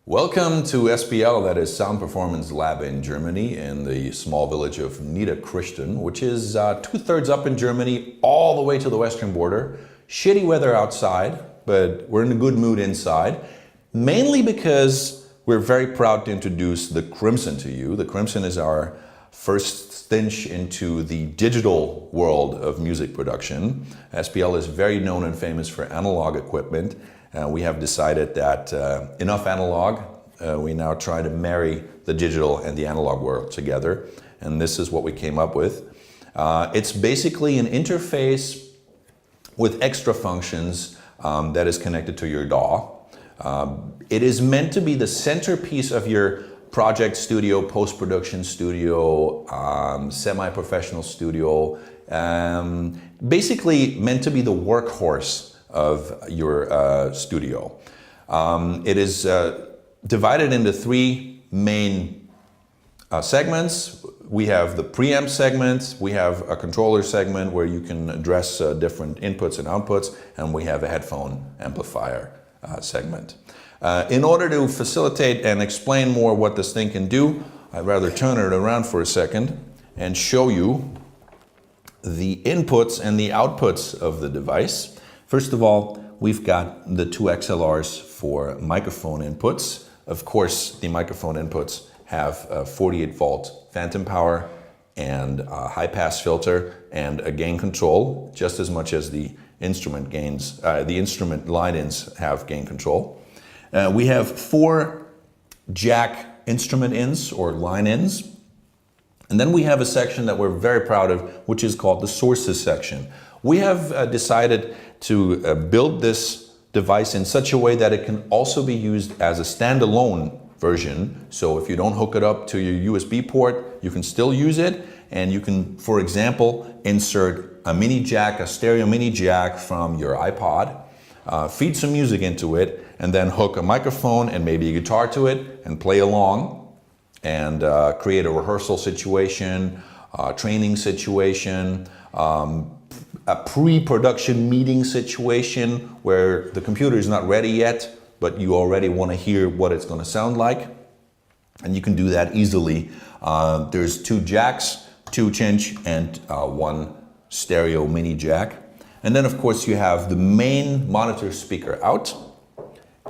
Welcome to SPL, that is Sound Performance Lab in Germany, in the small village of Niederkirchen, which is 2/3 up in Germany, all the way to the western border. Shitty weather outside, but we're in a good mood inside, mainly because we're very proud to introduce the Crimson to you. The Crimson is our first stitch into the digital world of music production. SPL is very known and famous for analog equipment. We have decided that enough analog, we now try to marry the digital and the analog world together, and this is what we came up with. It's basically an interface with extra functions that is connected to your DAW. It is meant to be the centerpiece of your project studio, post-production studio, semi-professional studio, basically meant to be the workhorse of your studio. It is divided into three main segments. We have the preamp segment, we have a controller segment where you can address different inputs and outputs, and we have a headphone amplifier segment. In order to facilitate and explain more what this thing can do, I'd rather turn it around for a second and show you the inputs and the outputs of the device. First of all, we've got the two XLRs for microphone inputs. Of course, the microphone inputs have a 48 volt phantom power and a high pass filter and a gain control, just as much as the instrument gains, the instrument line-ins have gain control. We have 4 jack instrument ins or line-ins. And then we have a section that we're very proud of, which is called the sources section. We have decided to build this device in such a way that it can also be used as a standalone version. So if you don't hook it up to your USB port, you can still use it. And you can, for example, insert a mini jack, a stereo mini jack from your iPod, feed some music into it, and then hook a microphone and maybe a guitar to it and play along and create a rehearsal situation, training situation, a pre-production meeting situation where the computer is not ready yet, but you already want to hear what it's going to sound like. And you can do that easily. There's 2 jacks, 2-inch and 1 stereo mini jack. And then of course you have the main monitor speaker out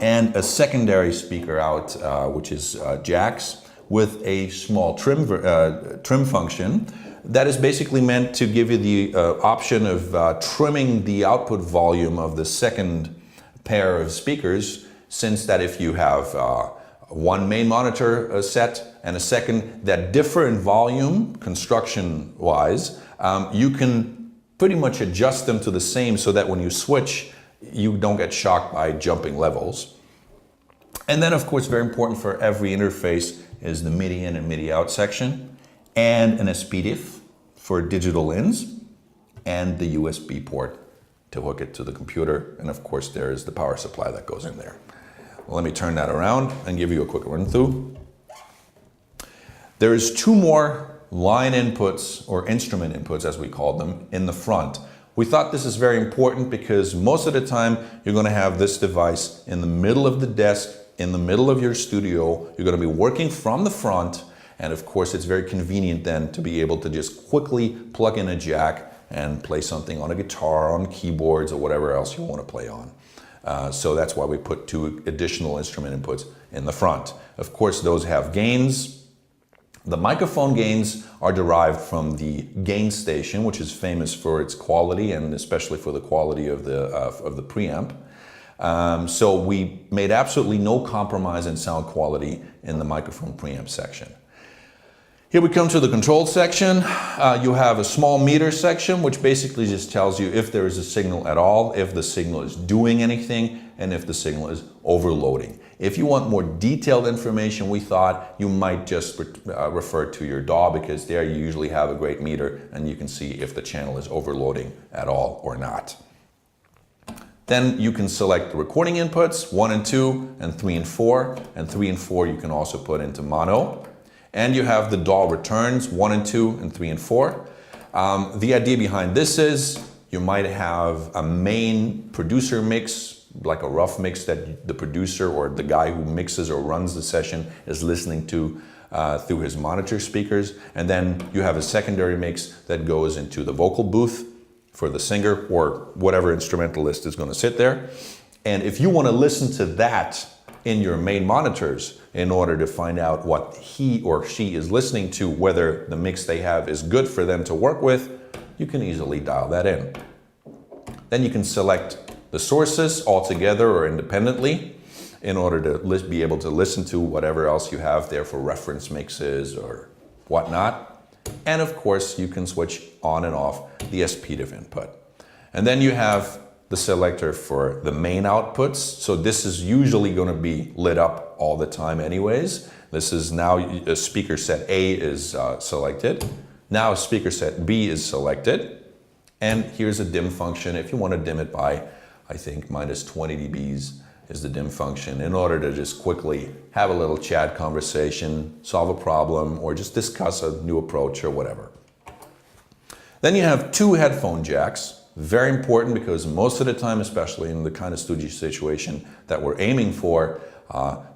and a secondary speaker out, which is jacks, with a small trim function that is basically meant to give you the option of trimming the output volume of the second pair of speakers, since that if you have one main monitor set and a second that differ in volume construction wise, you can pretty much adjust them to the same so that when you switch you don't get shocked by jumping levels. And then of course, very important for every interface is the MIDI in and MIDI out section, and an SPDIF for digital ins, and the USB port to hook it to the computer. And of course, there is the power supply that goes in there. Well, let me turn that around and give you a quick run through. There is 2 more line inputs, or instrument inputs as we call them, in the front. We thought this is very important because most of the time you're going to have this device in the middle of the desk, in the middle of your studio. You're going to be working from the front, and of course it's very convenient then to be able to just quickly plug in a jack and play something on a guitar, on keyboards, or whatever else you want to play on. So that's why we put 2 additional instrument inputs in the front. Of course those have gains. The microphone gains are derived from the gain station, which is famous for its quality and especially for the quality of the preamp. So we made absolutely no compromise in sound quality in the microphone preamp section. Here we come to the control section. You have a small meter section, which basically just tells you if there is a signal at all, if the signal is doing anything, and if the signal is overloading. If you want more detailed information, we thought you might just refer to your DAW, because there you usually have a great meter and you can see if the channel is overloading at all or not. Then you can select the recording inputs, 1 and 2, and 3 and 4, and 3 and 4 you can also put into mono. And you have the DAW returns, 1 and 2, and 3 and 4. The idea behind this is you might have a main producer mix like a rough mix that the producer or the guy who mixes or runs the session is listening to through his monitor speakers. And then you have a secondary mix that goes into the vocal booth for the singer or whatever instrumentalist is going to sit there. And if you want to listen to that in your main monitors in order to find out what he or she is listening to, whether the mix they have is good for them to work with, you can easily dial that in. Then you can select the sources all together or independently in order to be able to listen to whatever else you have there for reference mixes or whatnot. And of course, you can switch on and off the SPDIF input. And then you have the selector for the main outputs. So this is usually going to be lit up all the time anyways. This is now speaker set A is selected. Now speaker set B is selected. And here's a dim function. If you want to dim it by, I think, minus 20 dBs is the dim function in order to just quickly have a little chat conversation, solve a problem, or just discuss a new approach or whatever. Then you have two headphone jacks. Very important because most of the time, especially in the kind of studio situation that we're aiming for,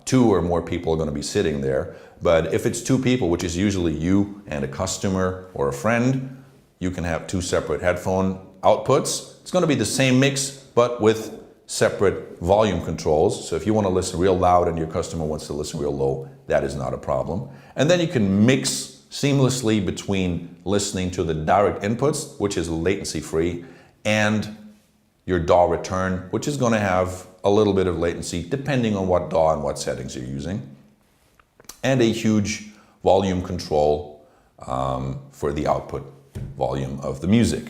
2 or more people are going to be sitting there. But if it's 2 people, which is usually you and a customer or a friend, you can have 2 separate headphone outputs. It's going to be the same mix, but with separate volume controls. So if you want to listen real loud and your customer wants to listen real low, that is not a problem. And then you can mix seamlessly between listening to the direct inputs, which is latency free, and your DAW return, which is going to have a little bit of latency depending on what DAW and what settings you're using, and a huge volume control for the output volume of the music.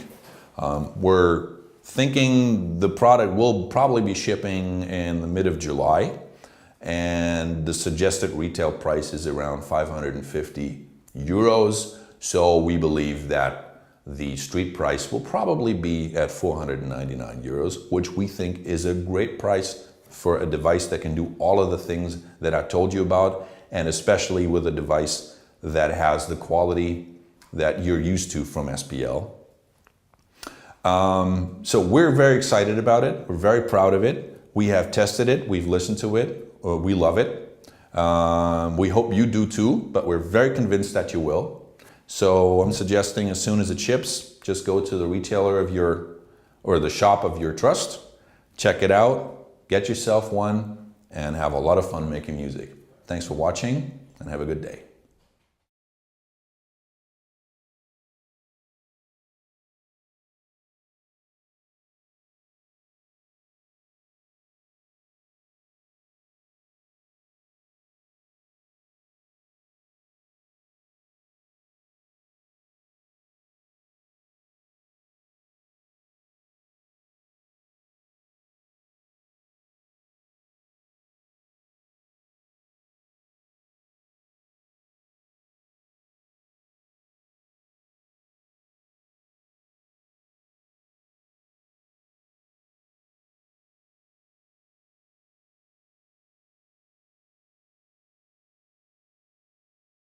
We're thinking the product will probably be shipping in the mid of July, and the suggested retail price is around 550 euros. So we believe that the street price will probably be at 499 euros, which we think is a great price for a device that can do all of the things that I told you about, and especially with a device that has the quality that you're used to from SPL. So we're very excited about it. We're very proud of it. We have tested it. We've listened to it. We love it. We hope you do too, but we're very convinced that you will. So I'm suggesting as soon as it ships, just go to the retailer of your, or the shop of your trust, check it out, get yourself one, and have a lot of fun making music. Thanks for watching, and have a good day.